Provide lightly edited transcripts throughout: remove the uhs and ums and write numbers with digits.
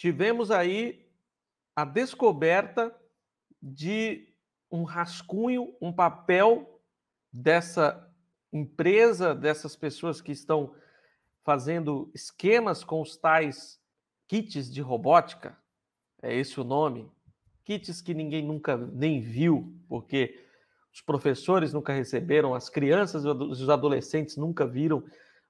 tivemos aí a descoberta de um rascunho, um papel dessa empresa, dessas pessoas que estão fazendo esquemas com os tais kits de robótica, é esse o nome, kits que ninguém nunca nem viu, porque os professores nunca receberam, as crianças e os adolescentes nunca viram,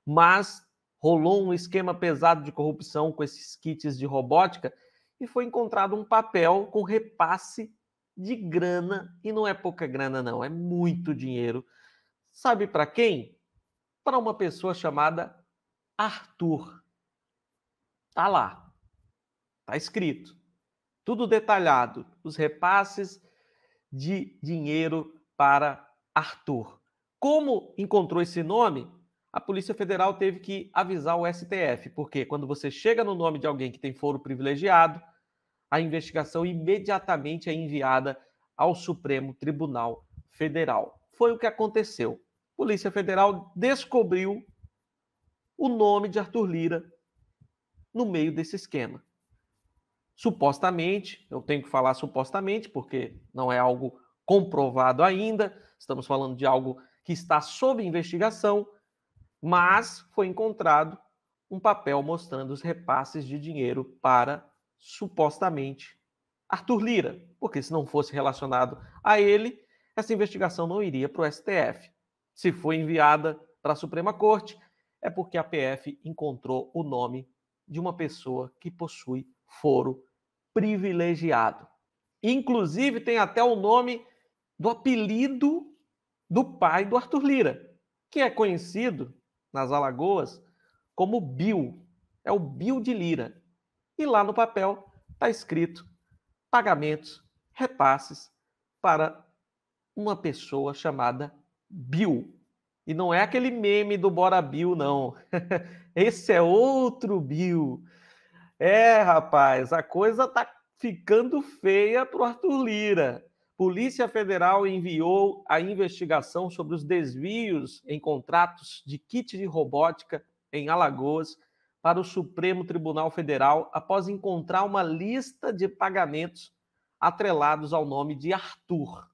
mas rolou um esquema pesado de corrupção com esses kits de robótica e foi encontrado um papel com repasse de grana, e não é pouca grana não, é muito dinheiro. Sabe para quem? Para uma pessoa chamada Arthur. Tá lá, tá escrito, tudo detalhado, os repasses de dinheiro para Arthur. Como encontrou esse nome, a Polícia Federal teve que avisar o STF, porque quando você chega no nome de alguém que tem foro privilegiado, a investigação imediatamente é enviada ao Supremo Tribunal Federal. Foi o que aconteceu. A Polícia Federal descobriu o nome de Arthur Lira no meio desse esquema. Supostamente, eu tenho que falar supostamente, porque não é algo comprovado ainda, estamos falando de algo que está sob investigação, mas foi encontrado um papel mostrando os repasses de dinheiro para, supostamente, Arthur Lira, porque se não fosse relacionado a ele, essa investigação não iria para o STF. Se foi enviada para a Suprema Corte, é porque a PF encontrou o nome de uma pessoa que possui foro privilegiado. Inclusive, tem até o nome do apelido do pai do Arthur Lira, que é conhecido nas Alagoas como Bill. É o Bill de Lira. E lá no papel está escrito pagamentos, repasses para uma pessoa chamada Bill. E não é aquele meme do Bora Bill, não. Esse é outro Bill. É, rapaz, a coisa tá ficando feia para o Arthur Lira. Polícia Federal enviou a investigação sobre os desvios em contratos de kit de robótica em Alagoas para o Supremo Tribunal Federal após encontrar uma lista de pagamentos atrelados ao nome de Arthur.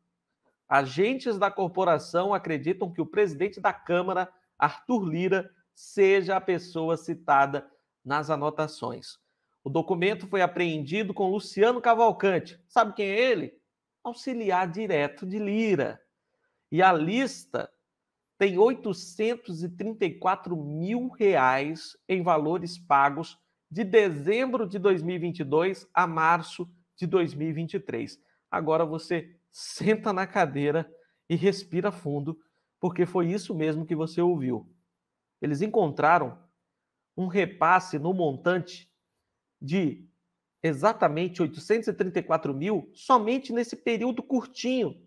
Agentes da corporação acreditam que o presidente da Câmara, Arthur Lira, seja a pessoa citada nas anotações. O documento foi apreendido com Luciano Cavalcante. Sabe quem é ele? Auxiliar direto de Lira. E a lista tem R$ 834 mil em valores pagos de dezembro de 2022 a março de 2023. Agora você senta na cadeira e respira fundo, porque foi isso mesmo que você ouviu. Eles encontraram um repasse no montante de exatamente 834 mil somente nesse período curtinho,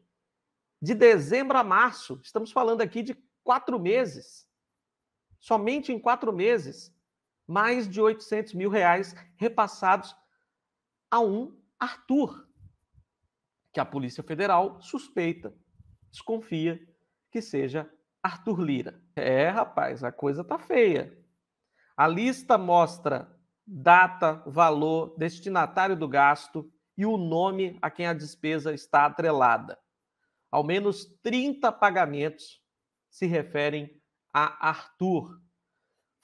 de dezembro a março. Estamos falando aqui de 4 meses. Somente em 4 meses, mais de R$ 800 mil repassados a um Arthur, que a Polícia Federal suspeita, desconfia que seja Arthur Lira. É, rapaz, a coisa tá feia. A lista mostra data, valor, destinatário do gasto e o nome a quem a despesa está atrelada. Ao menos 30 pagamentos se referem a Arthur.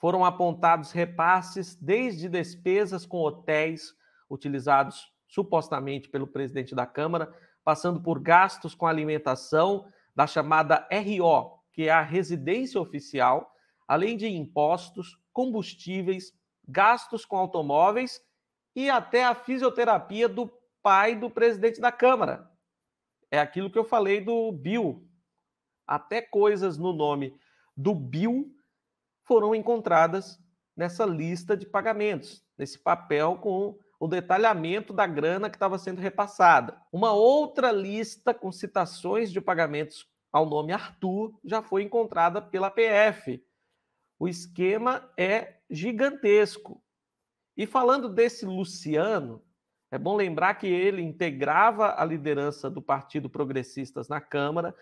Foram apontados repasses desde despesas com hotéis utilizados supostamente pelo presidente da Câmara, passando por gastos com alimentação da chamada RO, que é a residência oficial, além de impostos, combustíveis, gastos com automóveis e até a fisioterapia do pai do presidente da Câmara. É aquilo que eu falei do Bill. Até coisas no nome do Bill foram encontradas nessa lista de pagamentos, nesse papel com o detalhamento da grana que estava sendo repassada. Uma outra lista com citações de pagamentos ao nome Arthur já foi encontrada pela PF. O esquema é gigantesco. E falando desse Luciano, é bom lembrar que ele integrava a liderança do Partido Progressistas na Câmara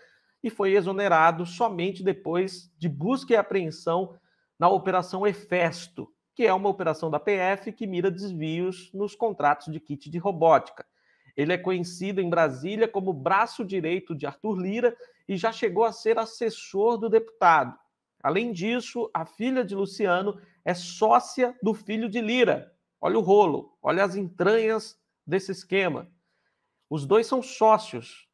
e foi exonerado somente depois de busca e apreensão na Operação Hefesto, que é uma operação da PF que mira desvios nos contratos de kit de robótica. Ele é conhecido em Brasília como braço direito de Arthur Lira e já chegou a ser assessor do deputado. Além disso, a filha de Luciano é sócia do filho de Lira. Olha o rolo, olha as entranhas desse esquema. Os dois são sócios,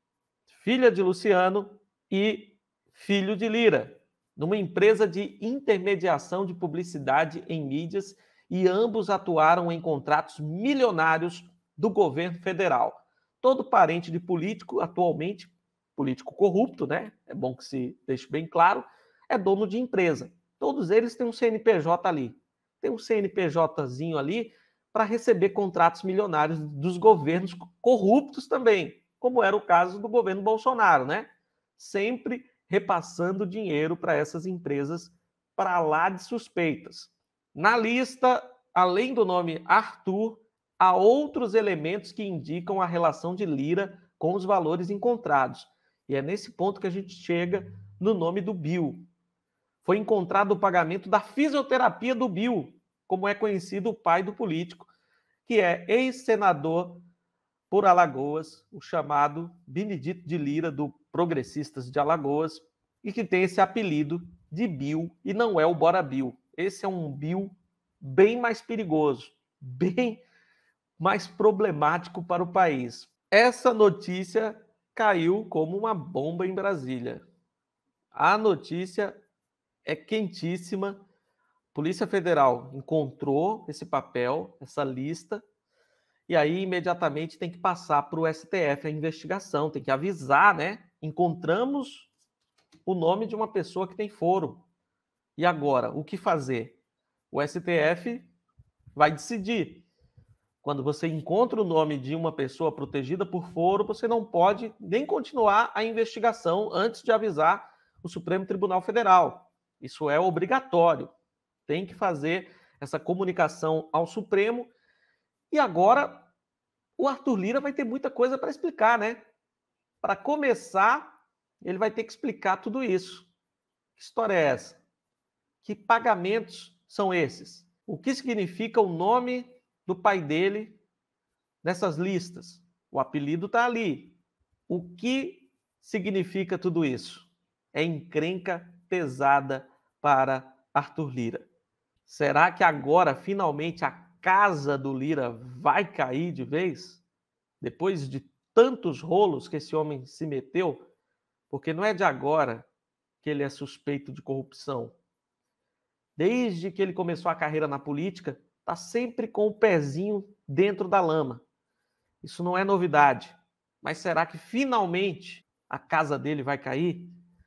filha de Luciano e filho de Lira, numa empresa de intermediação de publicidade em mídias, e ambos atuaram em contratos milionários do governo federal. Todo parente de político, atualmente político corrupto, né? É bom que se deixe bem claro, é dono de empresa. Todos eles têm um CNPJ ali. Tem um CNPJzinho ali para receber contratos milionários dos governos corruptos também, como era o caso do governo Bolsonaro, né? Sempre repassando dinheiro para essas empresas para lá de suspeitas. Na lista, além do nome Arthur, há outros elementos que indicam a relação de Lira com os valores encontrados. E é nesse ponto que a gente chega no nome do Bill. Foi encontrado o pagamento da fisioterapia do Bill, como é conhecido o pai do político, que é ex-senador por Alagoas, o chamado Benedito de Lira, do Progressistas de Alagoas, e que tem esse apelido de Bill, e não é o Bora Bill. Esse é um Bill bem mais perigoso, bem mais problemático para o país. Essa notícia caiu como uma bomba em Brasília. A notícia é quentíssima. Polícia Federal encontrou esse papel, essa lista, e aí imediatamente tem que passar para o STF a investigação, tem que avisar, né? Encontramos o nome de uma pessoa que tem foro. E agora, o que fazer? O STF vai decidir. Quando você encontra o nome de uma pessoa protegida por foro, você não pode nem continuar a investigação antes de avisar o Supremo Tribunal Federal. Isso é obrigatório. Tem que fazer essa comunicação ao Supremo. E agora, o Arthur Lira vai ter muita coisa para explicar, né? Para começar, ele vai ter que explicar tudo isso. Que história é essa? Que pagamentos são esses? O que significa o nome do pai dele nessas listas? O apelido está ali. O que significa tudo isso? É encrenca pesada para Arthur Lira. Será que agora, finalmente, a casa do Lira vai cair de vez? Depois de tantos rolos que esse homem se meteu? Porque não é de agora que ele é suspeito de corrupção. Desde que ele começou a carreira na política, está sempre com o pezinho dentro da lama. Isso não é novidade. Mas será que finalmente a casa dele vai cair?